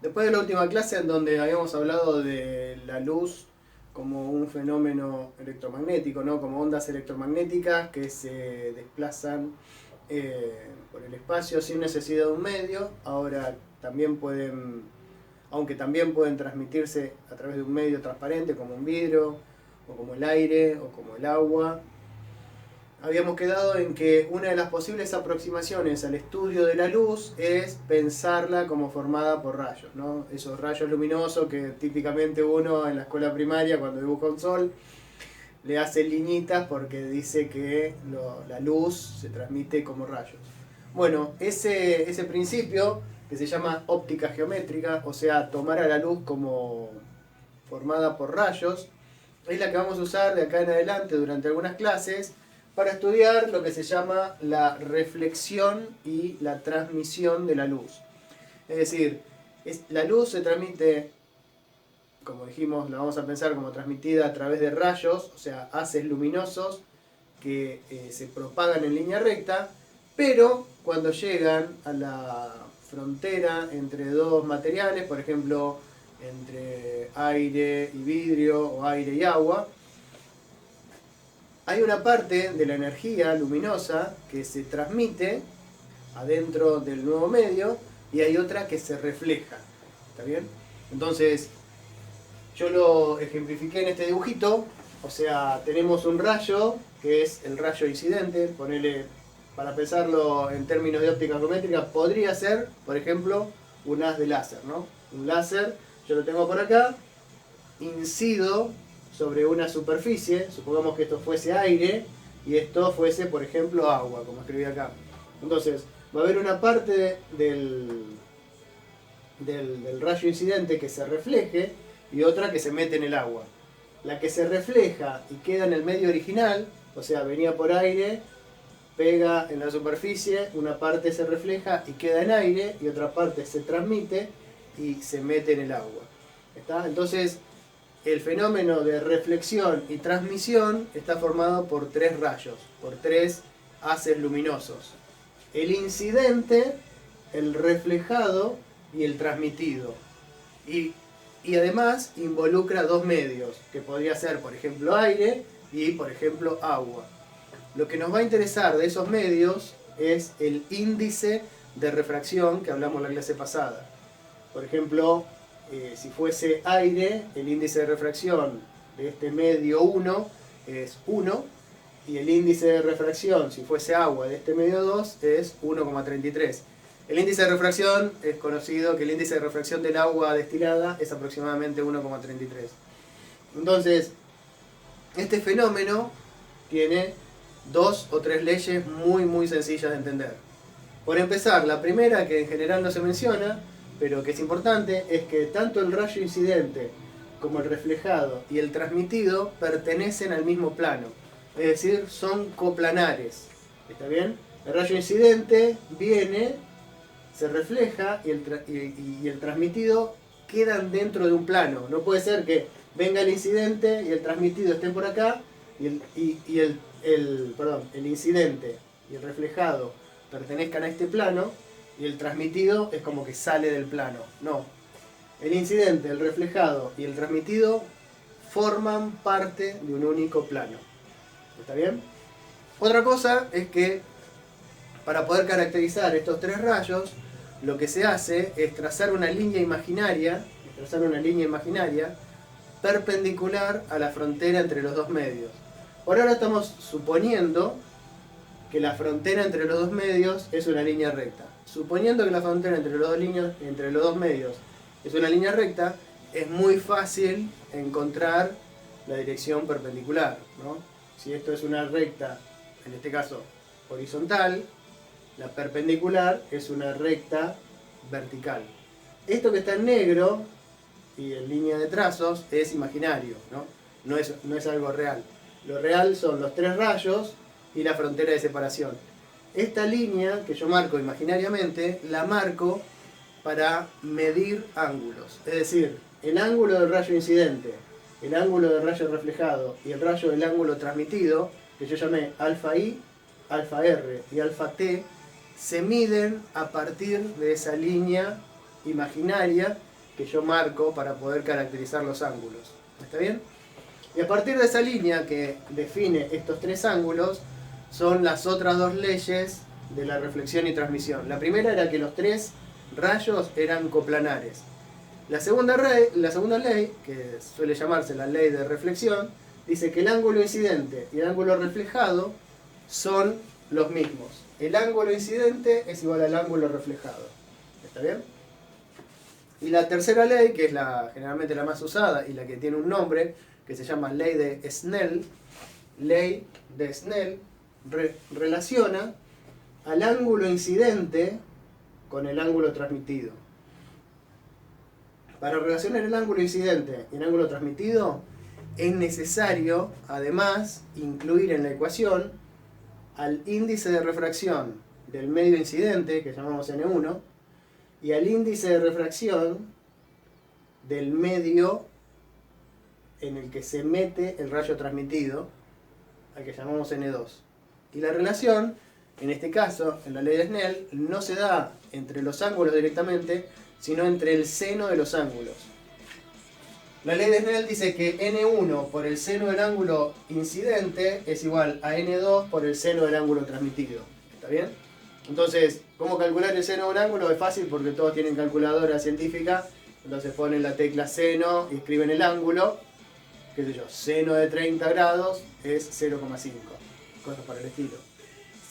Después de la última clase en donde habíamos hablado de la luz como un fenómeno electromagnético, ¿no? Como ondas electromagnéticas que se desplazan por el espacio sin necesidad de un medio, ahora también pueden, aunque también pueden transmitirse a través de un medio transparente como un vidrio, o como el aire, o como el agua. Habíamos quedado en que una de las posibles aproximaciones al estudio de la luz es pensarla como formada por rayos, ¿no? Esos rayos luminosos que típicamente uno en la escuela primaria cuando dibuja un sol le hace liñitas porque dice que la luz se transmite como rayos. Bueno, ese principio que se llama óptica geométrica, o sea, tomar a la luz como formada por rayos, es la que vamos a usar de acá en adelante durante algunas clases para estudiar lo que se llama la reflexión y la transmisión de la luz. Es decir, la luz se transmite, como dijimos, la vamos a pensar como transmitida a través de rayos, o sea, haces luminosos que se propagan en línea recta, pero cuando llegan a la frontera entre dos materiales, por ejemplo, entre aire y vidrio o aire y agua, hay una parte de la energía luminosa que se transmite adentro del nuevo medio y hay otra que se refleja. ¿Está bien? Entonces, yo lo ejemplifiqué en este dibujito. O sea, tenemos un rayo que es el rayo incidente. Ponele, para pensarlo en términos de óptica geométrica, podría ser, por ejemplo, un haz de láser, ¿no? Un láser, yo lo tengo por acá, incido sobre una superficie, supongamos que esto fuese aire y esto fuese, por ejemplo, agua, como escribí acá. Entonces, va a haber una parte del rayo incidente que se refleje y otra que se mete en el agua. La que se refleja y queda en el medio original, o sea, venía por aire, pega en la superficie, una parte se refleja y queda en aire y otra parte se transmite y se mete en el agua. ¿Está? Entonces, el fenómeno de reflexión y transmisión está formado por tres rayos, por tres haces luminosos. El incidente, el reflejado y el transmitido. Y además involucra dos medios, que podría ser, por ejemplo, aire y, por ejemplo, agua. Lo que nos va a interesar de esos medios es el índice de refracción que hablamos en la clase pasada. Por ejemplo, si fuese aire, el índice de refracción de este medio 1 es 1, y el índice de refracción, si fuese agua, de este medio 2 es 1,33. El índice de refracción es conocido que el índice de refracción del agua destilada es aproximadamente 1,33. Entonces, este fenómeno tiene dos o tres leyes muy sencillas de entender. Por empezar, la primera, que en general no se menciona, pero que es importante, es que tanto el rayo incidente como el reflejado y el transmitido pertenecen al mismo plano, es decir, son coplanares. ¿Está bien? El rayo incidente viene, se refleja y el transmitido quedan dentro de un plano. No puede ser que venga el incidente y el transmitido estén por acá y el incidente y el reflejado pertenezcan a este plano y el transmitido es como que sale del plano. No. El incidente, el reflejado y el transmitido forman parte de un único plano. ¿Está bien? Otra cosa es que para poder caracterizar estos tres rayos, lo que se hace es trazar una línea imaginaria perpendicular a la frontera entre los dos medios. Por ahora estamos suponiendo que la frontera entre los dos medios es una línea recta. Suponiendo que la frontera entre los dos medios es una línea recta, es muy fácil encontrar la dirección perpendicular, ¿no? Si esto es una recta, en este caso horizontal, la perpendicular es una recta vertical. Esto que está en negro y en línea de trazos es imaginario, ¿no? No es algo real. Lo real son los tres rayos y la frontera de separación. Esta línea que yo marco imaginariamente, la marco para medir ángulos. Es decir, el ángulo del rayo incidente, el ángulo del rayo reflejado y el rayo del ángulo transmitido, que yo llamé alfa I, alfa R y alfa T, se miden a partir de esa línea imaginaria que yo marco para poder caracterizar los ángulos. ¿Está bien? Y a partir de esa línea que define estos tres ángulos, son las otras dos leyes de la reflexión y transmisión. La primera era que los tres rayos eran coplanares. La segunda ley, que suele llamarse la ley de reflexión, dice que el ángulo incidente y el ángulo reflejado son los mismos. El ángulo incidente es igual al ángulo reflejado. ¿Está bien? Y la tercera ley, que es generalmente la más usada y la que tiene un nombre, que se llama ley de Snell, relaciona al ángulo incidente con el ángulo transmitido. Para relacionar el ángulo incidente y el ángulo transmitido, es necesario, además, incluir en la ecuación al índice de refracción del medio incidente, que llamamos N1, y al índice de refracción del medio en el que se mete el rayo transmitido, al que llamamos N2. Y la relación, en este caso, en la ley de Snell, no se da entre los ángulos directamente, sino entre el seno de los ángulos. La ley de Snell dice que N1 por el seno del ángulo incidente es igual a N2 por el seno del ángulo transmitido. ¿Está bien? Entonces, ¿cómo calcular el seno de un ángulo? Es fácil porque todos tienen calculadora científica. Entonces ponen la tecla seno y escriben el ángulo. Qué sé yo, seno de 30 grados es 0,5. Cosas para el estilo.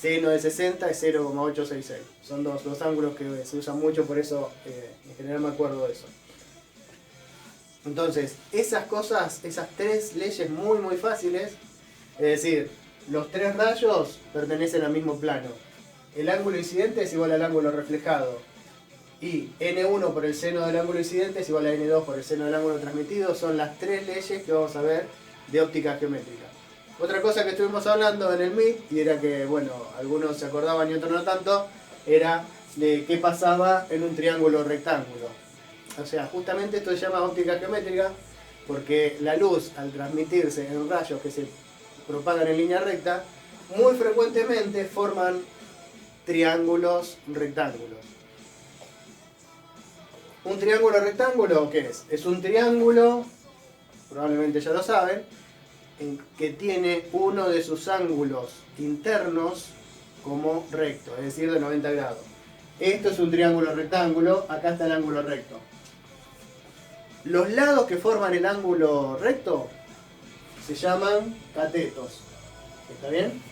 Seno de 60 es 0,866. Son dos ángulos que se usan mucho, por eso en general me acuerdo de eso. Entonces, esas cosas, esas tres leyes muy fáciles, es decir, los tres rayos pertenecen al mismo plano. El ángulo incidente es igual al ángulo reflejado. Y N1 por el seno del ángulo incidente es igual a N2 por el seno del ángulo transmitido. Son las tres leyes que vamos a ver de óptica geométrica. Otra cosa que estuvimos hablando en el MIT, y era que, bueno, algunos se acordaban y otros no tanto, era de qué pasaba en un triángulo rectángulo. O sea, justamente esto se llama óptica geométrica porque la luz, al transmitirse en rayos que se propagan en línea recta, muy frecuentemente forman triángulos rectángulos. ¿Un triángulo rectángulo qué es? Es un triángulo, probablemente ya lo saben, que tiene uno de sus ángulos internos como recto, es decir, de 90 grados. Esto es un triángulo rectángulo, acá está el ángulo recto. Los lados que forman el ángulo recto se llaman catetos. ¿Está bien?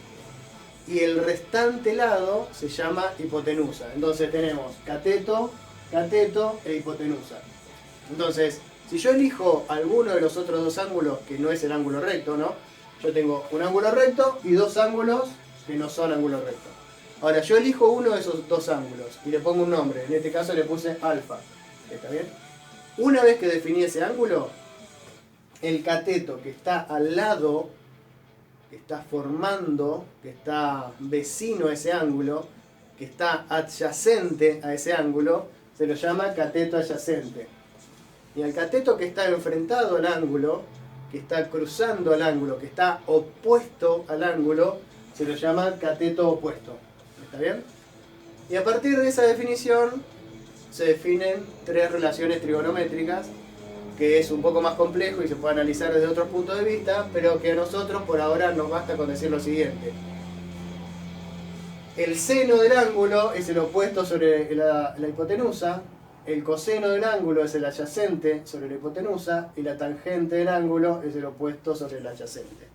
Y el restante lado se llama hipotenusa. Entonces tenemos cateto, cateto e hipotenusa. Entonces, si yo elijo alguno de los otros dos ángulos que no es el ángulo recto, ¿no? Yo tengo un ángulo recto y dos ángulos que no son ángulos rectos. Ahora, yo elijo uno de esos dos ángulos y le pongo un nombre. En este caso le puse alfa. ¿Está bien? Una vez que definí ese ángulo, el cateto que está al lado, que está formando, que está vecino a ese ángulo, que está adyacente a ese ángulo, se lo llama cateto adyacente. Y al cateto que está enfrentado al ángulo, que está cruzando al ángulo, que está opuesto al ángulo, se lo llama cateto opuesto. ¿Está bien? Y a partir de esa definición se definen tres relaciones trigonométricas, que es un poco más complejo y se puede analizar desde otros puntos de vista, pero que a nosotros por ahora nos basta con decir lo siguiente. El seno del ángulo es el opuesto sobre la hipotenusa, el coseno del ángulo es el adyacente sobre la hipotenusa y la tangente del ángulo es el opuesto sobre el adyacente.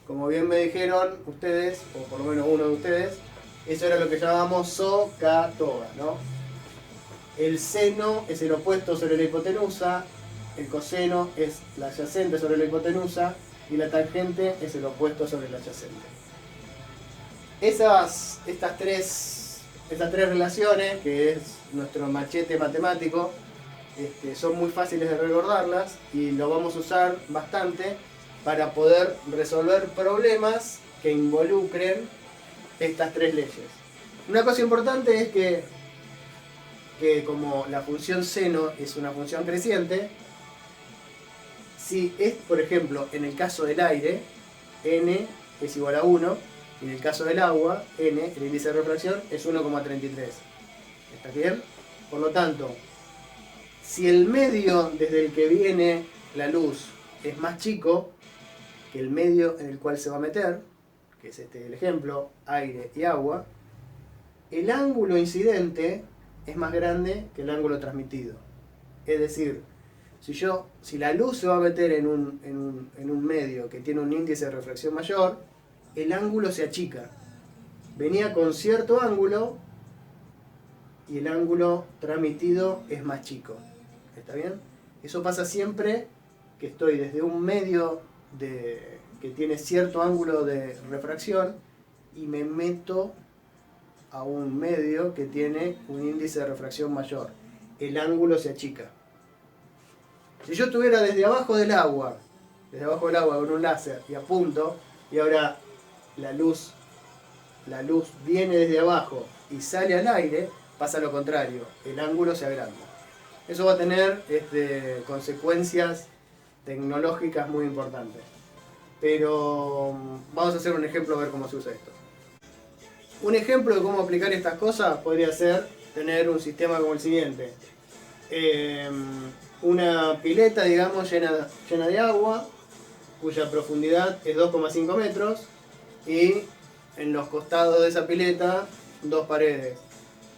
Como bien me dijeron ustedes, o por lo menos uno de ustedes, eso era lo que llamábamos SOHCAHTOA, ¿no? El seno es el opuesto sobre la hipotenusa, el coseno es la adyacente sobre la hipotenusa y la tangente es el opuesto sobre el adyacente. Estas tres relaciones, que es nuestro machete matemático, son muy fáciles de recordarlas y lo vamos a usar bastante para poder resolver problemas que involucren estas tres leyes. Una cosa importante es que como la función seno es una función creciente, si es, por ejemplo, en el caso del aire, n es igual a 1, y en el caso del agua, n, el índice de refracción, es 1,33. ¿Está bien? Por lo tanto, Si el medio desde el que viene la luz es más chico que el medio en el cual se va a meter, que es el ejemplo, aire y agua, el ángulo incidente es más grande que el ángulo transmitido. Es decir, si la luz se va a meter en un medio que tiene un índice de refracción mayor, el ángulo se achica. Venía con cierto ángulo y el ángulo transmitido es más chico. ¿Está bien? Eso pasa siempre que estoy desde un medio que tiene cierto ángulo de refracción y me meto a un medio que tiene un índice de refracción mayor. El ángulo se achica. Si yo estuviera desde abajo del agua con un láser y apunto, y ahora la luz viene desde abajo y sale al aire, pasa lo contrario, el ángulo se agranda. Eso va a tener consecuencias tecnológicas muy importantes. Pero vamos a hacer un ejemplo a ver cómo se usa esto. Un ejemplo de cómo aplicar estas cosas podría ser tener un sistema como el siguiente. Una pileta, digamos, llena de agua, cuya profundidad es 2,5 metros, y en los costados de esa pileta dos paredes.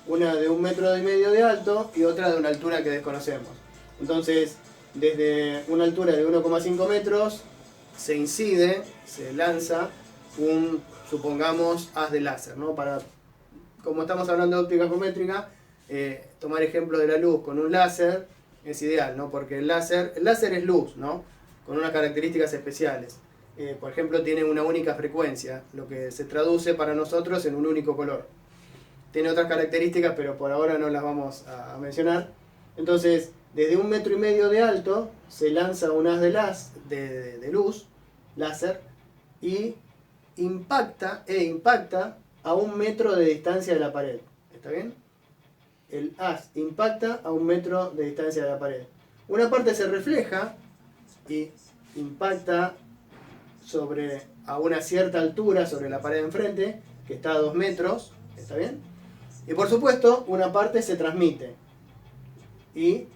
Una de 1,5 metros de alto y otra de una altura que desconocemos. Entonces, desde una altura de 1,5 metros se lanza supongamos, haz de láser, ¿no? Como estamos hablando de óptica geométrica, tomar ejemplos de la luz con un láser es ideal, ¿no? Porque el láser es luz, ¿no? Con unas características especiales. Por ejemplo, tiene una única frecuencia, lo que se traduce para nosotros en un único color. Tiene otras características, pero por ahora no las vamos a mencionar. Entonces, desde 1,5 metros de alto se lanza un haz de luz, láser, y impacta a 1 metro de distancia de la pared. ¿Está bien? El haz impacta a 1 metro de distancia de la pared. Una parte se refleja y impacta a una cierta altura sobre la pared de enfrente, que está a 2 metros. ¿Está bien? Y por supuesto, una parte se transmite y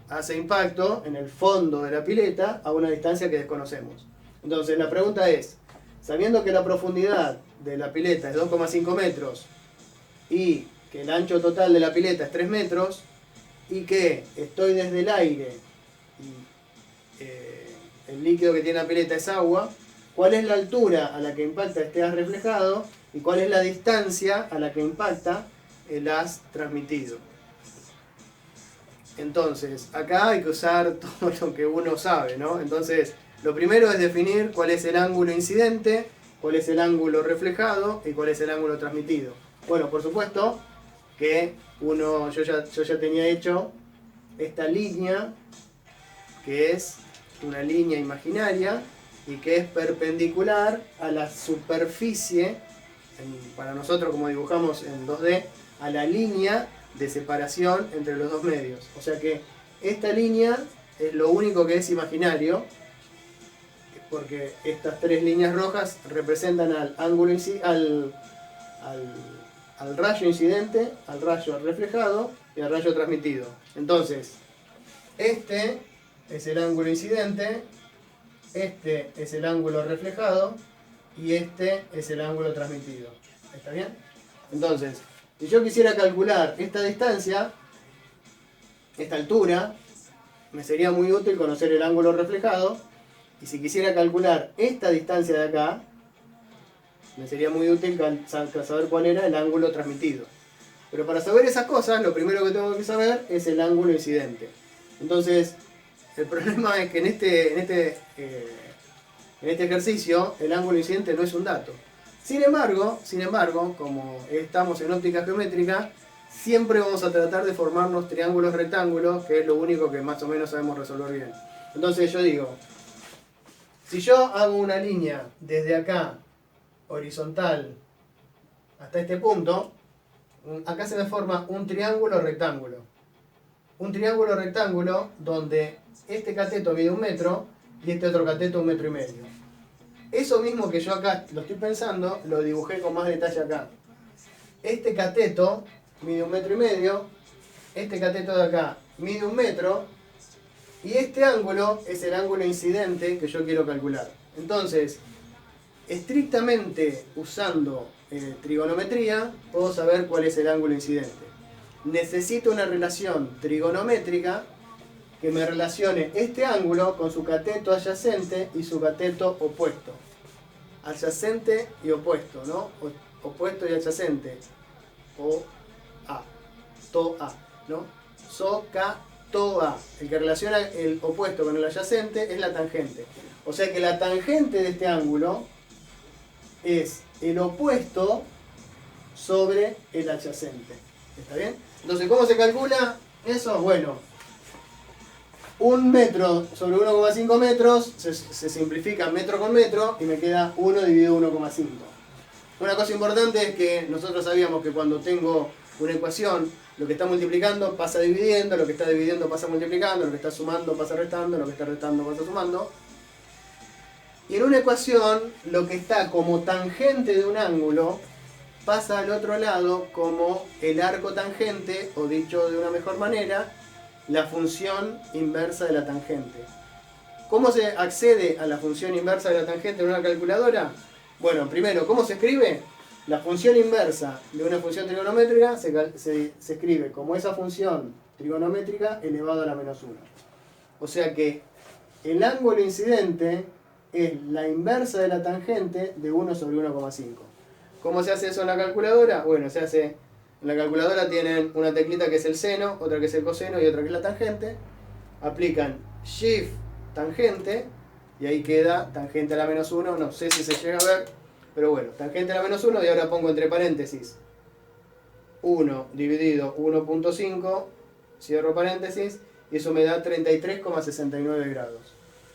hace impacto en el fondo de la pileta a una distancia que desconocemos. Entonces la pregunta es, sabiendo que la profundidad de la pileta es 2,5 metros y que el ancho total de la pileta es 3 metros y que estoy desde el aire y el líquido que tiene la pileta es agua, ¿cuál es la altura a la que impacta este haz reflejado y cuál es la distancia a la que impacta el haz transmitido? Entonces, acá hay que usar todo lo que uno sabe, ¿no? Entonces, lo primero es definir cuál es el ángulo incidente, cuál es el ángulo reflejado y cuál es el ángulo transmitido. Bueno, por supuesto que yo ya tenía hecho esta línea, que es una línea imaginaria y que es perpendicular a la superficie, para nosotros como dibujamos en 2D, a la línea de separación entre los dos medios. O sea que esta línea es lo único que es imaginario, porque estas tres líneas rojas representan al rayo incidente, al rayo reflejado y al rayo transmitido. Entonces, este es el ángulo incidente, este es el ángulo reflejado y este es el ángulo transmitido. ¿Está bien? Entonces, si yo quisiera calcular esta distancia, esta altura, me sería muy útil conocer el ángulo reflejado. Y si quisiera calcular esta distancia de acá, me sería muy útil saber cuál era el ángulo transmitido. Pero para saber esas cosas, lo primero que tengo que saber es el ángulo incidente. Entonces, el problema es que en este ejercicio, el ángulo incidente no es un dato. Sin embargo, como estamos en óptica geométrica, siempre vamos a tratar de formarnos triángulos rectángulos, que es lo único que más o menos sabemos resolver bien. Entonces yo digo, si yo hago una línea desde acá, horizontal, hasta este punto, acá se me forma un triángulo rectángulo. Un triángulo rectángulo donde este cateto mide 1 metro y este otro cateto 1,5 metros. Eso mismo que yo acá lo estoy pensando, lo dibujé con más detalle acá. Este cateto mide 1,5 metros, este cateto de acá mide 1 metro y este ángulo es el ángulo incidente que yo quiero calcular. Entonces, estrictamente usando trigonometría, puedo saber cuál es el ángulo incidente. Necesito una relación trigonométrica que me relacione este ángulo con su cateto adyacente y su cateto opuesto. Adyacente y opuesto, ¿no? Opuesto y adyacente. O-A. To-A, ¿no? So-ca-to-A. El que relaciona el opuesto con el adyacente es la tangente. O sea que la tangente de este ángulo es el opuesto sobre el adyacente. ¿Está bien? Entonces, ¿cómo se calcula eso? Bueno, 1 metro sobre 1,5 metros se simplifica metro con metro y me queda 1 dividido 1,5. Una cosa importante es que nosotros sabíamos que cuando tengo una ecuación, lo que está multiplicando pasa dividiendo, lo que está dividiendo pasa multiplicando, lo que está sumando pasa restando, lo que está restando pasa sumando. Y en una ecuación, lo que está como tangente de un ángulo pasa al otro lado como el arco tangente, o dicho de una mejor manera, la función inversa de la tangente. ¿Cómo se accede a la función inversa de la tangente en una calculadora? Bueno, primero, ¿cómo se escribe? La función inversa de una función trigonométrica se escribe como esa función trigonométrica elevado a la menos 1. O sea que el ángulo incidente es la inversa de la tangente de 1 sobre 1,5. ¿Cómo se hace eso en la calculadora? Bueno, se hace... En la calculadora tienen una teclita que es el seno, otra que es el coseno y otra que es la tangente. Aplican shift tangente y ahí queda tangente a la menos 1. No sé si se llega a ver, pero bueno, tangente a la menos 1 y ahora pongo entre paréntesis 1 dividido 1.5, cierro paréntesis y eso me da 33,69 grados.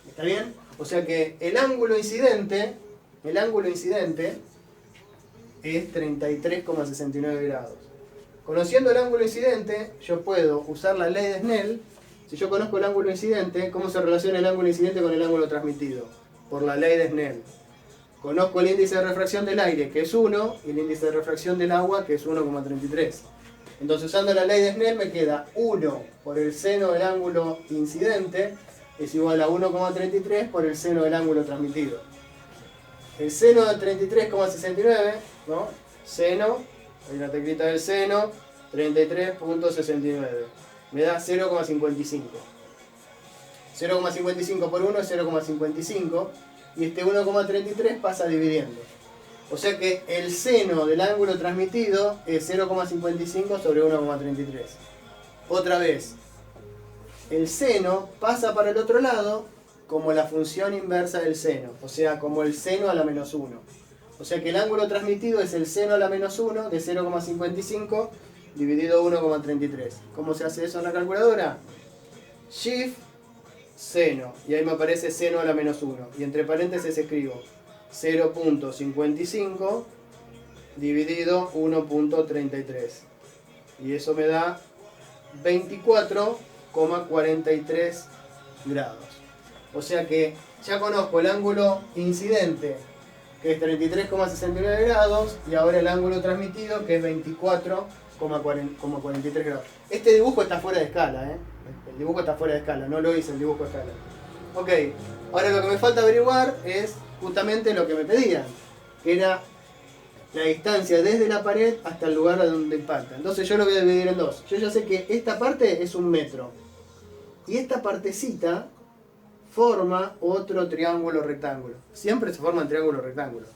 ¿Está bien? O sea que el ángulo incidente es 33,69 grados. Conociendo el ángulo incidente, yo puedo usar la ley de Snell. Si yo conozco el ángulo incidente, ¿cómo se relaciona el ángulo incidente con el ángulo transmitido? Por la ley de Snell. Conozco el índice de refracción del aire, que es 1, y el índice de refracción del agua, que es 1,33. Entonces, usando la ley de Snell, me queda 1 por el seno del ángulo incidente es igual a 1,33 por el seno del ángulo transmitido. El seno de 33,69, ¿no? Seno, hay una teclita del seno, 33,69. Me da 0,55. 0,55 por 1 es 0,55 y este 1,33 pasa dividiendo. O sea que el seno del ángulo transmitido es 0,55 sobre 1,33. Otra vez, el seno pasa para el otro lado como la función inversa del seno, o sea, como el seno a la menos 1. O sea que el ángulo transmitido es el seno a la menos 1 de 0,55 dividido 1,33. ¿Cómo se hace eso en la calculadora? Shift, seno, y ahí me aparece seno a la menos 1. Y entre paréntesis escribo 0,55 dividido 1,33. Y eso me da 24,43 grados. O sea que ya conozco el ángulo incidente, que es 33,69 grados, y ahora el ángulo transmitido, que es 24,43 grados. Este dibujo está fuera de escala, ¿eh? El dibujo está fuera de escala, no lo hice el dibujo de escala. Ok, ahora lo que me falta averiguar es justamente lo que me pedían, que era la distancia desde la pared hasta el lugar donde impacta. Entonces yo lo voy a dividir en dos. Yo ya sé que esta parte es 1 metro, y esta partecita forma otro triángulo rectángulo. Siempre se forman triángulos rectángulos.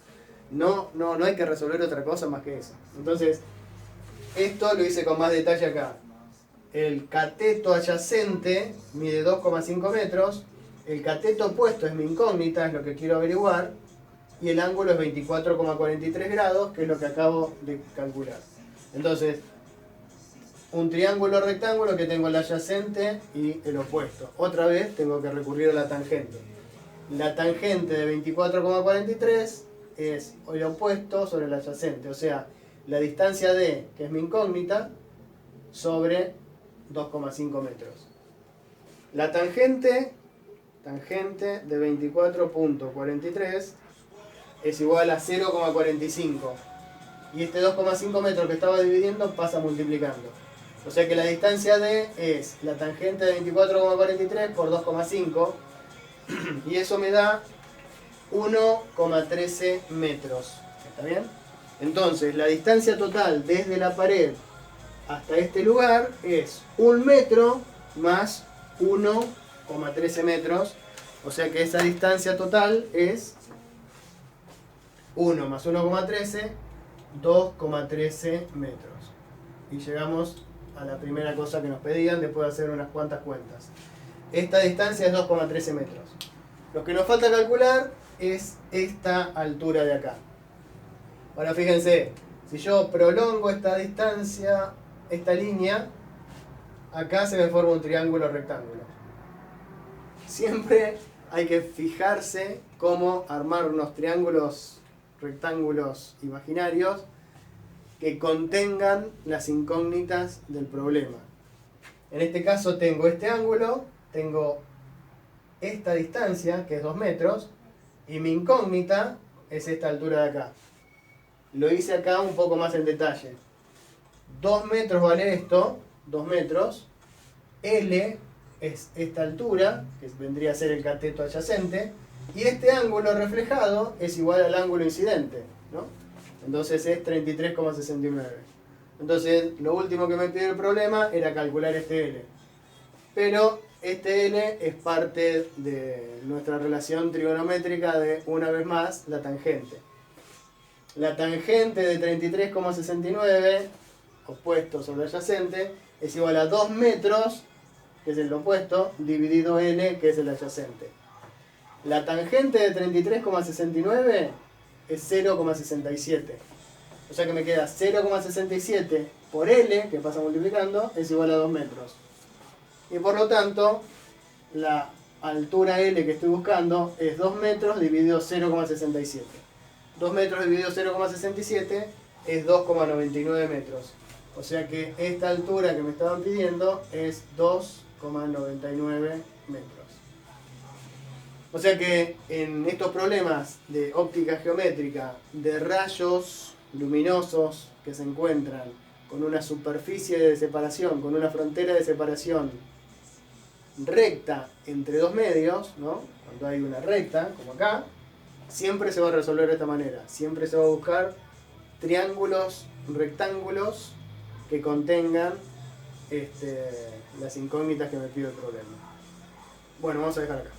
No hay que resolver otra cosa más que eso. Entonces, esto lo hice con más detalle acá. El cateto adyacente mide 2,5 metros. El cateto opuesto es mi incógnita, es lo que quiero averiguar. Y el ángulo es 24,43 grados, que es lo que acabo de calcular. Entonces, un triángulo rectángulo que tengo el adyacente y el opuesto. Otra vez tengo que recurrir a la tangente. La tangente de 24,43 es el opuesto sobre el adyacente. O sea, la distancia D, que es mi incógnita, sobre 2,5 metros. La tangente de 24,43 es igual a 0,45. Y este 2,5 metros que estaba dividiendo pasa multiplicando. O sea que la distancia D es la tangente de 24,43 por 2,5 y eso me da 1,13 metros. ¿Está bien? Entonces la distancia total desde la pared hasta este lugar es 1 metro más 1,13 metros. O sea que esa distancia total es 1 más 1,13, 2,13 metros. Y llegamos a la primera cosa que nos pedían después de hacer unas cuantas cuentas. Esta distancia es 2,13 metros. Lo que nos falta calcular es esta altura de acá. Ahora fíjense, si yo prolongo esta distancia, esta línea, acá se me forma un triángulo rectángulo. Siempre hay que fijarse cómo armar unos triángulos rectángulos imaginarios que contengan las incógnitas del problema. En este caso tengo este ángulo, tengo esta distancia, que es 2 metros, y mi incógnita es esta altura de acá. Lo hice acá un poco más en detalle. 2 metros vale esto, 2 metros. L es esta altura, que vendría a ser el cateto adyacente, y este ángulo reflejado es igual al ángulo incidente, ¿no? Entonces es 33,69. Entonces lo último que me pide el problema era calcular este L. Pero este L es parte de nuestra relación trigonométrica de, una vez más, la tangente. La tangente de 33,69, opuesto sobre adyacente, es igual a 2 metros, que es el opuesto, dividido L, que es el adyacente. La tangente de 33,69 es 0,67. O sea que me queda 0,67 por L, que pasa multiplicando, es igual a 2 metros. Y por lo tanto, la altura L que estoy buscando es 2 metros dividido 0,67. 2 metros dividido 0,67 es 2,99 metros. O sea que esta altura que me estaban pidiendo es 2,99 metros. O sea que en estos problemas de óptica geométrica, de rayos luminosos que se encuentran con una superficie de separación, con una frontera de separación recta entre dos medios, ¿no? Cuando hay una recta, como acá, siempre se va a resolver de esta manera. Siempre se va a buscar triángulos, rectángulos que contengan las incógnitas que me pide el problema. Bueno, vamos a dejar acá.